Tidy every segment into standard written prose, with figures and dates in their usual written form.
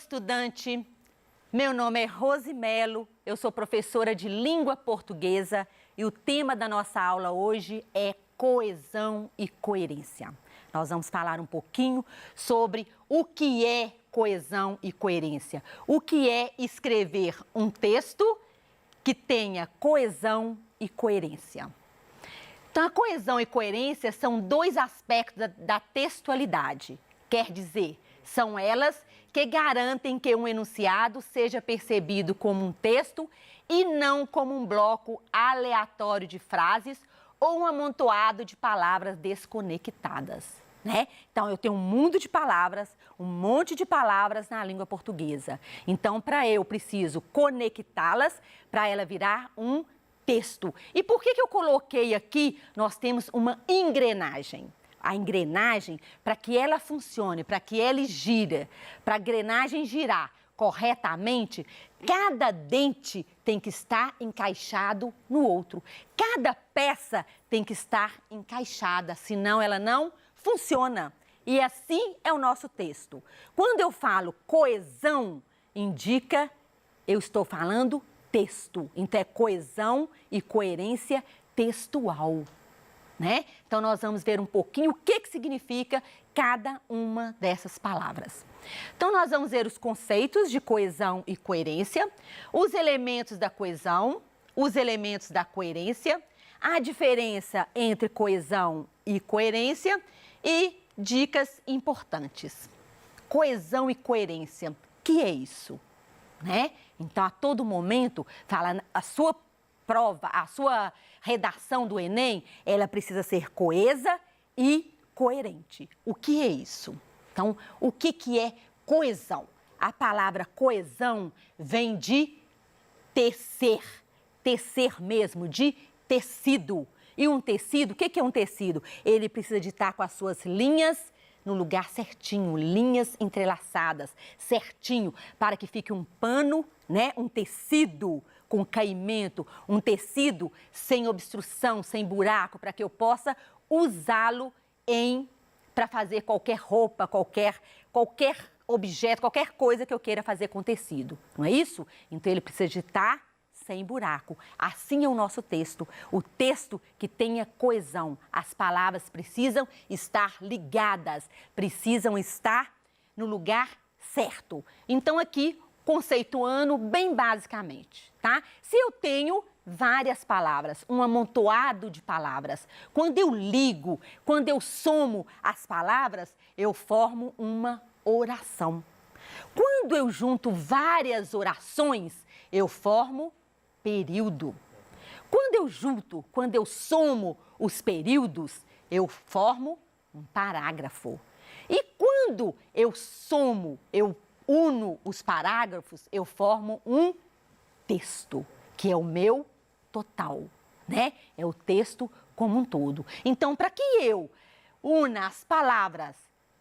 estudante! Meu nome é Rose Melo, eu sou professora de língua portuguesa e o tema da nossa aula hoje é coesão e coerência. Nós vamos falar um pouquinho sobre o que é coesão e coerência. O que é escrever um texto que tenha coesão e coerência. Então, a coesão e coerência são dois aspectos da textualidade. Quer dizer, são elas que garantem que um enunciado seja percebido como um texto e não como um bloco aleatório de frases ou um amontoado de palavras desconectadas, né? Então, eu tenho um mundo de palavras, um monte de palavras na língua portuguesa. Então, eu preciso conectá-las para ela virar um texto. E por que eu coloquei aqui, nós temos uma engrenagem. A engrenagem, para que ela funcione, para que ela gira, para a engrenagem girar corretamente, cada dente tem que estar encaixado no outro. Cada peça tem que estar encaixada, senão ela não funciona. E assim é o nosso texto. Quando eu falo coesão, indica eu estou falando texto. Então, é coesão e coerência textual, né? Então, nós vamos ver um pouquinho o que significa cada uma dessas palavras. Então, nós vamos ver os conceitos de coesão e coerência, os elementos da coesão, os elementos da coerência, a diferença entre coesão e coerência e dicas importantes. Coesão e coerência, o que é isso? Né? Então, a todo momento, fala a sua prova, a sua redação do Enem, ela precisa ser coesa e coerente. O que é isso? Então, o que é coesão? A palavra coesão vem de tecer, tecer mesmo, de tecido. E um tecido, o que é um tecido? Ele precisa de estar com as suas linhas no lugar certinho, linhas entrelaçadas, certinho, para que fique um pano, né? Um tecido com caimento, um tecido sem obstrução, sem buraco, para que eu possa usá-lo para fazer qualquer roupa, qualquer objeto, qualquer coisa que eu queira fazer com tecido, não é isso? Então, ele precisa de estar sem buraco. Assim é o nosso texto. O texto que tenha coesão. As palavras precisam estar ligadas, precisam estar no lugar certo. Então, aqui, conceituando bem basicamente, tá? Se eu tenho várias palavras, um amontoado de palavras, quando eu ligo, quando eu somo as palavras, eu formo uma oração. Quando eu junto várias orações, eu formo período. Quando eu somo os períodos, eu formo um parágrafo. E quando eu uno os parágrafos, eu formo um texto, que é o meu total, né? É o texto como um todo. Então, para que eu una as palavras,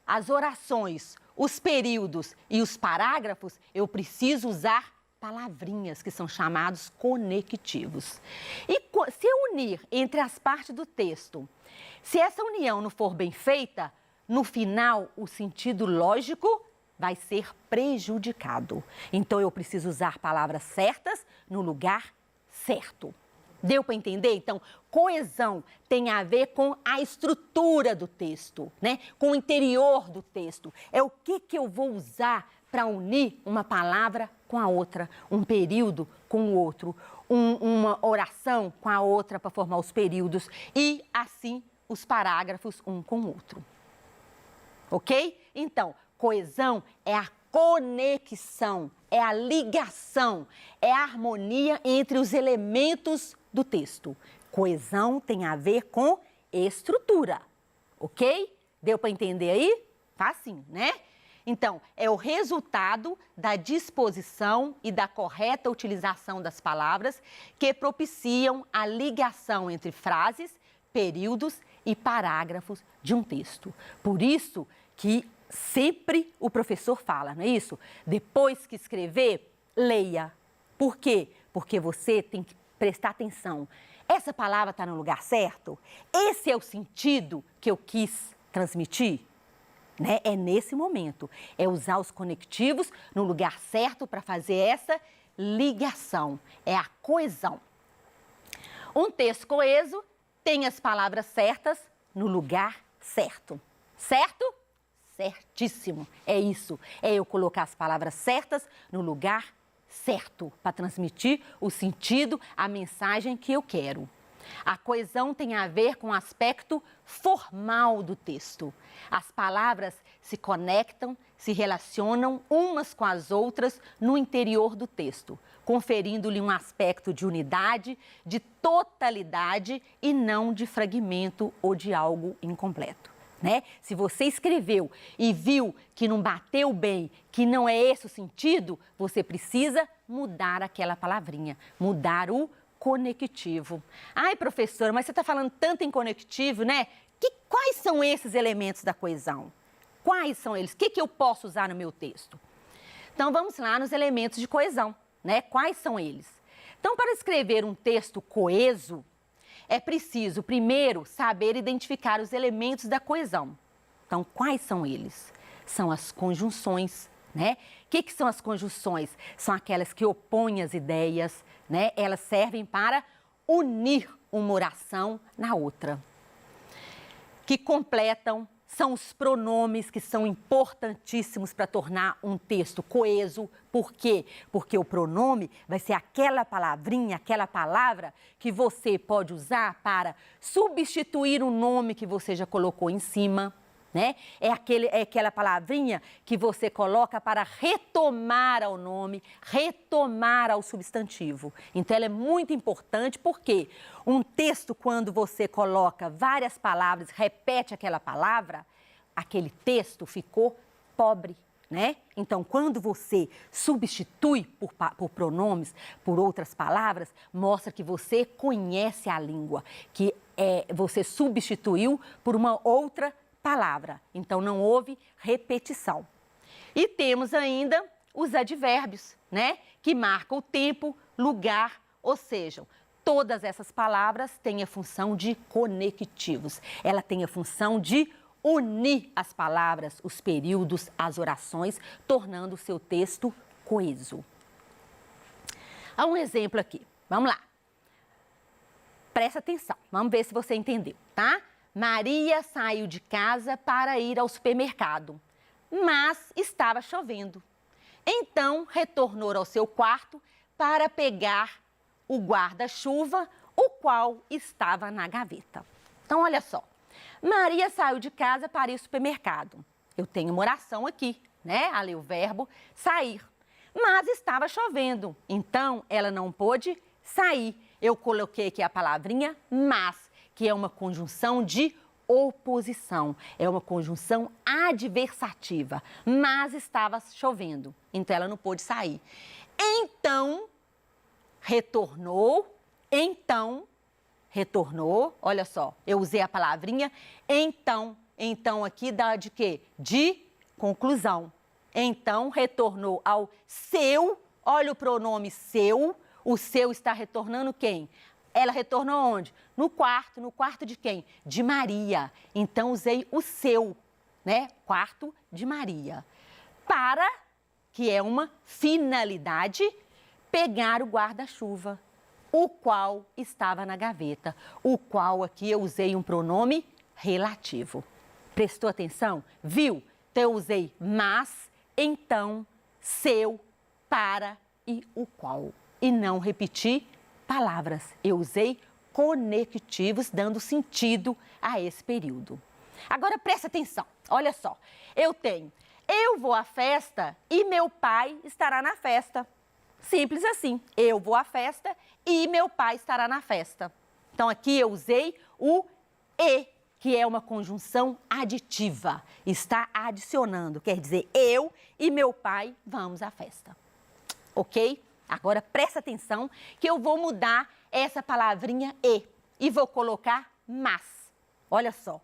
as orações, os períodos e os parágrafos, eu preciso usar palavrinhas que são chamados conectivos. E se eu unir entre as partes do texto, se essa união não for bem feita, no final o sentido lógico vai ser prejudicado. Então, eu preciso usar palavras certas no lugar certo. Deu para entender? Então, coesão tem a ver com a estrutura do texto, né? Com o interior do texto. É o que eu vou usar para unir uma palavra com a outra, um período com o outro, uma oração com a outra para formar os períodos e, assim, os parágrafos um com o outro. Ok? Então, coesão é a conexão, é a ligação, é a harmonia entre os elementos do texto. Coesão tem a ver com estrutura, ok? Deu para entender aí? Facinho, né? Então, é o resultado da disposição e da correta utilização das palavras que propiciam a ligação entre frases, períodos e parágrafos de um texto. Por isso que sempre o professor fala, não é isso? Depois que escrever, leia. Por quê? Porque você tem que prestar atenção. Essa palavra está no lugar certo? Esse é o sentido que eu quis transmitir? né? É nesse momento, é usar os conectivos no lugar certo para fazer essa ligação, é a coesão. Um texto coeso tem as palavras certas no lugar certo, certo? Certíssimo, é isso, é eu colocar as palavras certas no lugar certo, para transmitir o sentido, a mensagem que eu quero. A coesão tem a ver com o aspecto formal do texto. As palavras se conectam, se relacionam umas com as outras no interior do texto, conferindo-lhe um aspecto de unidade, de totalidade e não de fragmento ou de algo incompleto, né? Se você escreveu e viu que não bateu bem, que não é esse o sentido, você precisa mudar aquela palavrinha, mudar o conectivo. Ai, professora, mas você está falando tanto em conectivo, né? Quais são esses elementos da coesão? Quais são eles? O que eu posso usar no meu texto? Então, vamos lá nos elementos de coesão, né? Quais são eles? Então, para escrever um texto coeso, é preciso, primeiro, saber identificar os elementos da coesão. Então, quais são eles? São as conjunções, né? O que são as conjunções? São aquelas que opõem as ideias, né? Elas servem para unir uma oração na outra. Que completam são os pronomes que são importantíssimos para tornar um texto coeso. Por quê? Porque o pronome vai ser aquela palavrinha, aquela palavra que você pode usar para substituir o nome que você já colocou em cima, né? É aquela palavrinha que você coloca para retomar ao nome, retomar ao substantivo. Então, ela é muito importante porque um texto, quando você coloca várias palavras, repete aquela palavra, aquele texto ficou pobre, né? Então, quando você substitui por pronomes, por outras palavras, mostra que você conhece a língua, que você substituiu por uma outra palavra. Então, não houve repetição. E temos ainda os advérbios, né? Que marcam o tempo, lugar, ou seja, todas essas palavras têm a função de conectivos. Ela tem a função de unir as palavras, os períodos, as orações, tornando o seu texto coeso. Há um exemplo aqui. Vamos lá. Presta atenção. Vamos ver se você entendeu, tá? Maria saiu de casa para ir ao supermercado, mas estava chovendo. Então, retornou ao seu quarto para pegar o guarda-chuva, o qual estava na gaveta. Então, olha só. Maria saiu de casa para ir ao supermercado. Eu tenho uma oração aqui, né? Ali o verbo sair. Mas estava chovendo, então ela não pôde sair. Eu coloquei aqui a palavrinha mas, que é uma conjunção de oposição, é uma conjunção adversativa, mas estava chovendo, então ela não pôde sair. Então, retornou, olha só, eu usei a palavrinha então aqui dá de quê? De conclusão. Então, retornou ao seu, olha o pronome seu, o seu está retornando quem? Ela retornou onde? No quarto de quem? De Maria. Então, usei o seu, né? Quarto de Maria. Para, que é uma finalidade, pegar o guarda-chuva, o qual estava na gaveta. O qual aqui eu usei um pronome relativo. Prestou atenção? Viu? Então, eu usei mas, então, seu, para e o qual. E não repeti palavras. Eu usei conectivos, dando sentido a esse período. Agora, presta atenção. Olha só. Eu vou à festa e meu pai estará na festa. Simples assim. Eu vou à festa e meu pai estará na festa. Então, aqui eu usei o e, que é uma conjunção aditiva. Está adicionando. Quer dizer, eu e meu pai vamos à festa. Ok? Agora, presta atenção que eu vou mudar essa palavrinha e vou colocar mas. Olha só,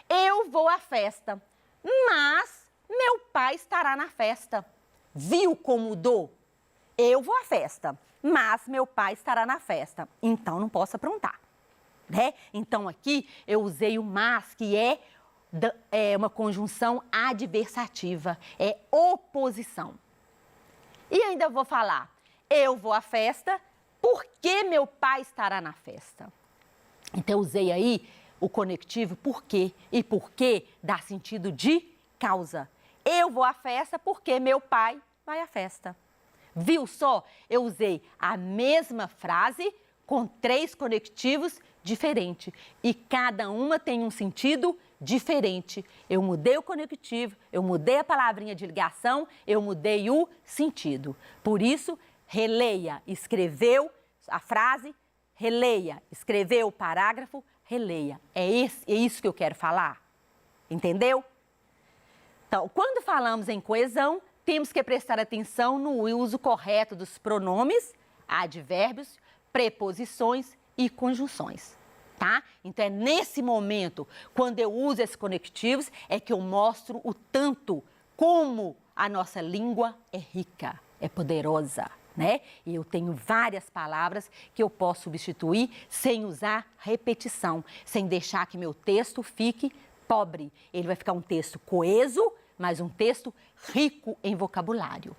eu vou à festa, mas meu pai estará na festa. Viu como mudou? Eu vou à festa, mas meu pai estará na festa. Então, não posso aprontar, né? Então, aqui eu usei o mas, que é é uma conjunção adversativa, é oposição. E ainda vou falar, eu vou à festa porque meu pai estará na festa. Então, eu usei aí o conectivo porque, e porque dá sentido de causa. Eu vou à festa porque meu pai vai à festa. Viu só? Eu usei a mesma frase com 3 conectivos diferentes e cada uma tem um sentido diferente. Eu mudei o conectivo, eu mudei a palavrinha de ligação, eu mudei o sentido. Por isso, releia, escreveu a frase, releia, escreveu o parágrafo, releia. É isso que eu quero falar. Entendeu? Então, quando falamos em coesão, temos que prestar atenção no uso correto dos pronomes, advérbios, preposições e conjunções, tá? Então, é nesse momento, quando eu uso esses conectivos, é que eu mostro o tanto como a nossa língua é rica, é poderosa, né? E eu tenho várias palavras que eu posso substituir sem usar repetição, sem deixar que meu texto fique pobre. Ele vai ficar um texto coeso, mas um texto rico em vocabulário.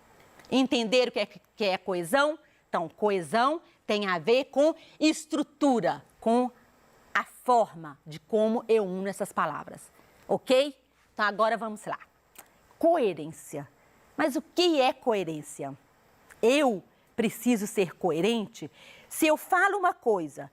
Entenderam o que é coesão? Então, coesão tem a ver com estrutura, com a forma de como eu uno essas palavras, ok? Então, agora vamos lá. Coerência. Mas o que é coerência? Eu preciso ser coerente? Se eu falo uma coisa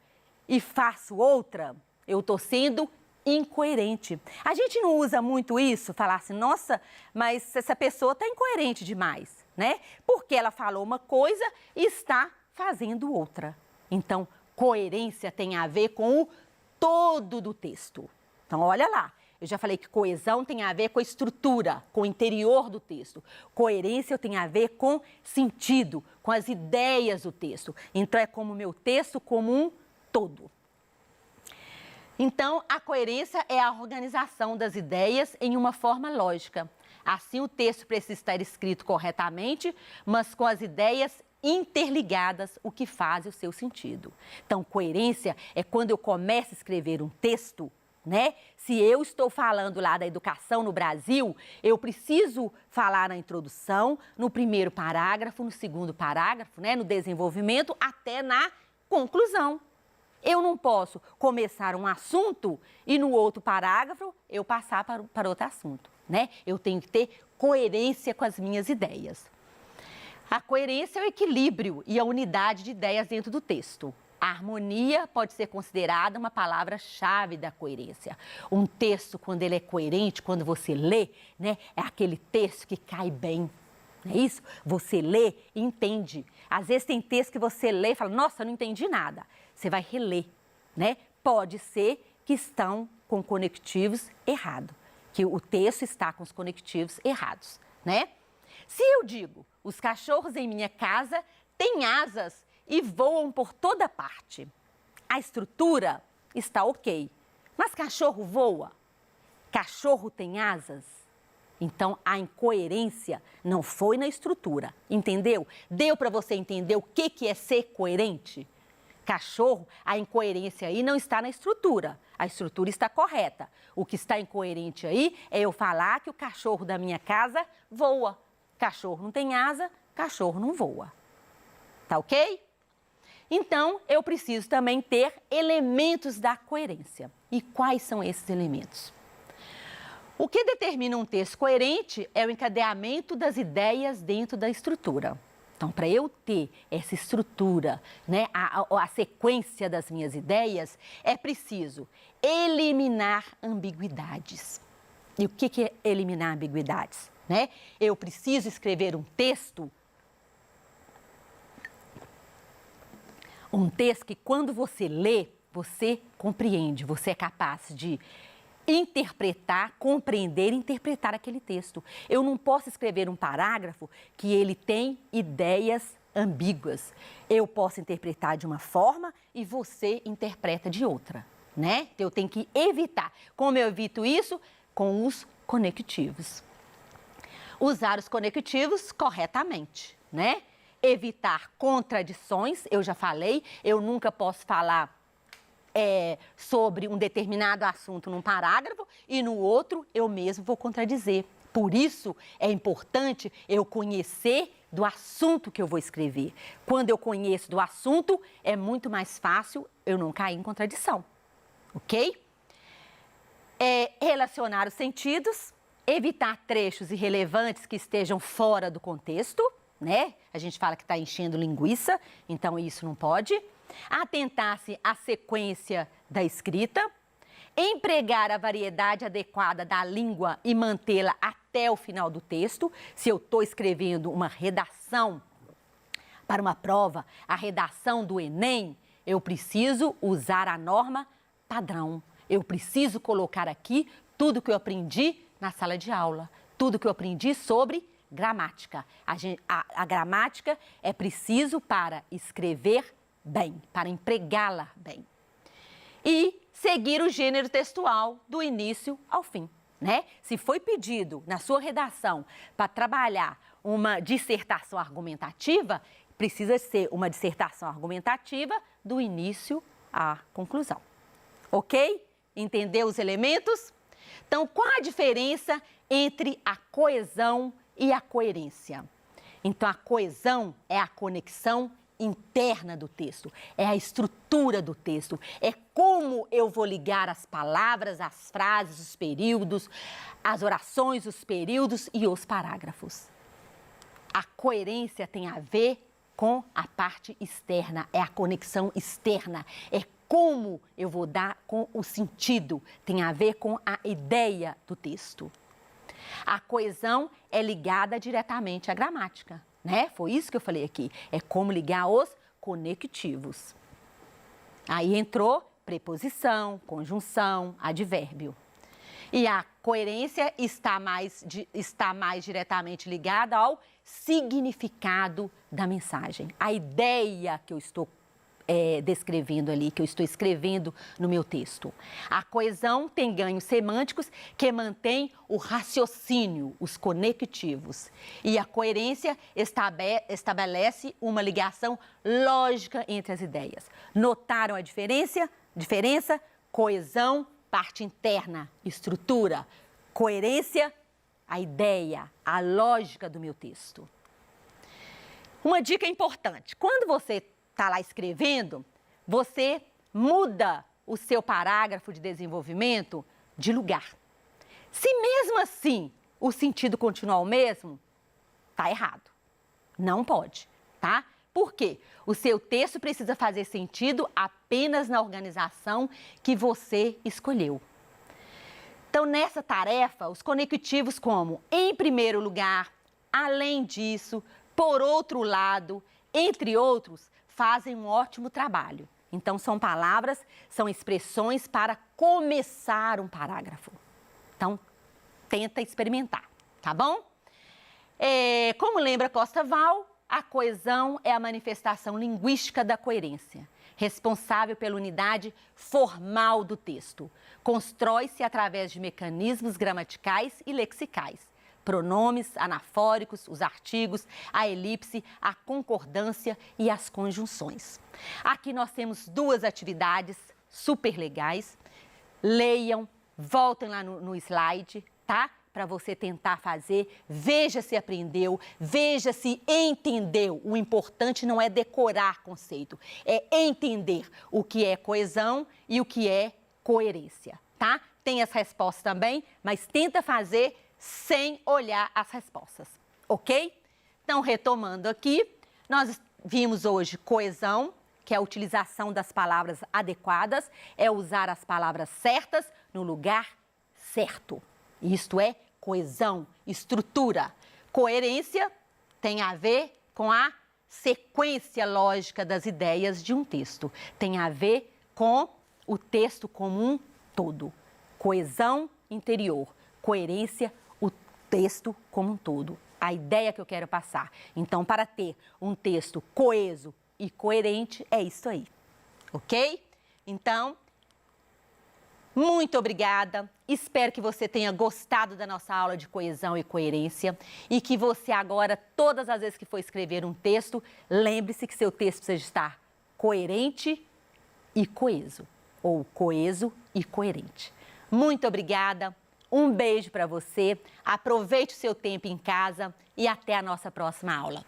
e faço outra, eu estou sendo incoerente. A gente não usa muito isso, falar assim, nossa, mas essa pessoa está incoerente demais, né? Porque ela falou uma coisa e está fazendo outra. Então, coerência tem a ver com o todo do texto. Então, olha lá, eu já falei que coesão tem a ver com a estrutura, com o interior do texto. Coerência tem a ver com sentido, com as ideias do texto. Então, é como o meu texto como um todo. Então, a coerência é a organização das ideias em uma forma lógica. Assim, o texto precisa estar escrito corretamente, mas com as ideias interligadas, o que faz o seu sentido. Então, coerência é quando eu começo a escrever um texto, né? Se eu estou falando lá da educação no Brasil, eu preciso falar na introdução, no primeiro parágrafo, no segundo parágrafo, né? No desenvolvimento, até na conclusão. Eu não posso começar um assunto e no outro parágrafo eu passar para outro assunto, né? Eu tenho que ter coerência com as minhas ideias. A coerência é o equilíbrio e a unidade de ideias dentro do texto. A harmonia pode ser considerada uma palavra-chave da coerência. Um texto, quando ele é coerente, quando você lê, né, é aquele texto que cai bem. Não é isso? Você lê e entende. Às vezes tem texto que você lê e fala, nossa, não entendi nada. Você vai reler, né? Pode ser que estão com conectivos errados, que o texto está com os conectivos errados, né? Se eu digo, os cachorros em minha casa têm asas e voam por toda parte, a estrutura está ok, mas cachorro voa? Cachorro tem asas? Então, a incoerência não foi na estrutura, entendeu? Deu para você entender o que é ser coerente? Cachorro, a incoerência aí não está na estrutura, a estrutura está correta. O que está incoerente aí é eu falar que o cachorro da minha casa voa. Cachorro não tem asa, cachorro não voa. Tá ok? Então, eu preciso também ter elementos da coerência. E quais são esses elementos? O que determina um texto coerente é o encadeamento das ideias dentro da estrutura. Então, para eu ter essa estrutura, né, a sequência das minhas ideias, é preciso eliminar ambiguidades. E o que é eliminar ambiguidades? Né? Eu preciso escrever um texto que quando você lê, você compreende, você é capaz de interpretar, compreender e interpretar aquele texto. Eu não posso escrever um parágrafo que ele tem ideias ambíguas. Eu posso interpretar de uma forma e você interpreta de outra, né? Eu tenho que evitar. Como eu evito isso? Com os conectivos. Usar os conectivos corretamente, né? Evitar contradições, eu já falei, eu nunca posso falar sobre um determinado assunto num parágrafo e no outro eu mesmo vou contradizer. Por isso é importante eu conhecer do assunto que eu vou escrever. Quando eu conheço do assunto, é muito mais fácil eu não cair em contradição, ok? Relacionar os sentidos, evitar trechos irrelevantes que estejam fora do contexto, né? A gente fala que está enchendo linguiça, então isso não pode. Atentar-se à sequência da escrita, empregar a variedade adequada da língua e mantê-la até o final do texto. Se eu estou escrevendo uma redação para uma prova, a redação do Enem, eu preciso usar a norma padrão. Eu preciso colocar aqui tudo que eu aprendi na sala de aula, tudo que eu aprendi sobre gramática. A gramática é preciso para escrever bem, para empregá-la bem. E seguir o gênero textual do início ao fim, né? Se foi pedido na sua redação para trabalhar uma dissertação argumentativa, precisa ser uma dissertação argumentativa do início à conclusão. Ok? Entendeu os elementos? Então, qual a diferença entre a coesão e a coerência? Então, a coesão é a conexão interna do texto, é a estrutura do texto, é como eu vou ligar as palavras, as frases, os períodos, as orações, os períodos e os parágrafos. A coerência tem a ver com a parte externa, é a conexão externa, é como eu vou dar com o sentido, tem a ver com a ideia do texto. A coesão é ligada diretamente à gramática, né? Foi isso que eu falei aqui, é como ligar os conectivos. Aí entrou preposição, conjunção, advérbio. E a coerência está mais diretamente ligada ao significado da mensagem, a ideia que eu estou descrevendo ali, que eu estou escrevendo no meu texto. A coesão tem ganhos semânticos que mantém o raciocínio, os conectivos. E a coerência estabelece uma ligação lógica entre as ideias. Notaram a diferença? Coesão, parte interna, estrutura. Coerência, a ideia, a lógica do meu texto. Uma dica importante, quando você está lá escrevendo, você muda o seu parágrafo de desenvolvimento de lugar. Se mesmo assim o sentido continuar o mesmo, está errado. Não pode, tá? Por quê? O seu texto precisa fazer sentido apenas na organização que você escolheu. Então, nessa tarefa, os conectivos como em primeiro lugar, além disso, por outro lado, entre outros, fazem um ótimo trabalho. Então, são palavras, são expressões para começar um parágrafo. Então, tenta experimentar, tá bom? Como lembra Costa Val, a coesão é a manifestação linguística da coerência, responsável pela unidade formal do texto. Constrói-se através de mecanismos gramaticais e lexicais. Pronomes, anafóricos, os artigos, a elipse, a concordância e as conjunções. Aqui nós temos duas atividades super legais. Leiam, voltem lá no slide, tá? Para você tentar fazer, veja se aprendeu, veja se entendeu. O importante não é decorar conceito, é entender o que é coesão e o que é coerência, tá? Tem as respostas também, mas tenta fazer sem olhar as respostas, ok? Então, retomando aqui, nós vimos hoje coesão, que é a utilização das palavras adequadas, é usar as palavras certas no lugar certo. Isto é coesão, estrutura. Coerência tem a ver com a sequência lógica das ideias de um texto. Tem a ver com o texto como um todo. Coesão interior, coerência o texto como um todo, a ideia que eu quero passar. Então, para ter um texto coeso e coerente, é isso aí, ok? Então, muito obrigada, espero que você tenha gostado da nossa aula de coesão e coerência e que você agora, todas as vezes que for escrever um texto, lembre-se que seu texto precisa estar coerente e coeso. ou coeso e coerente. Muito obrigada, um beijo para você, aproveite o seu tempo em casa e até a nossa próxima aula.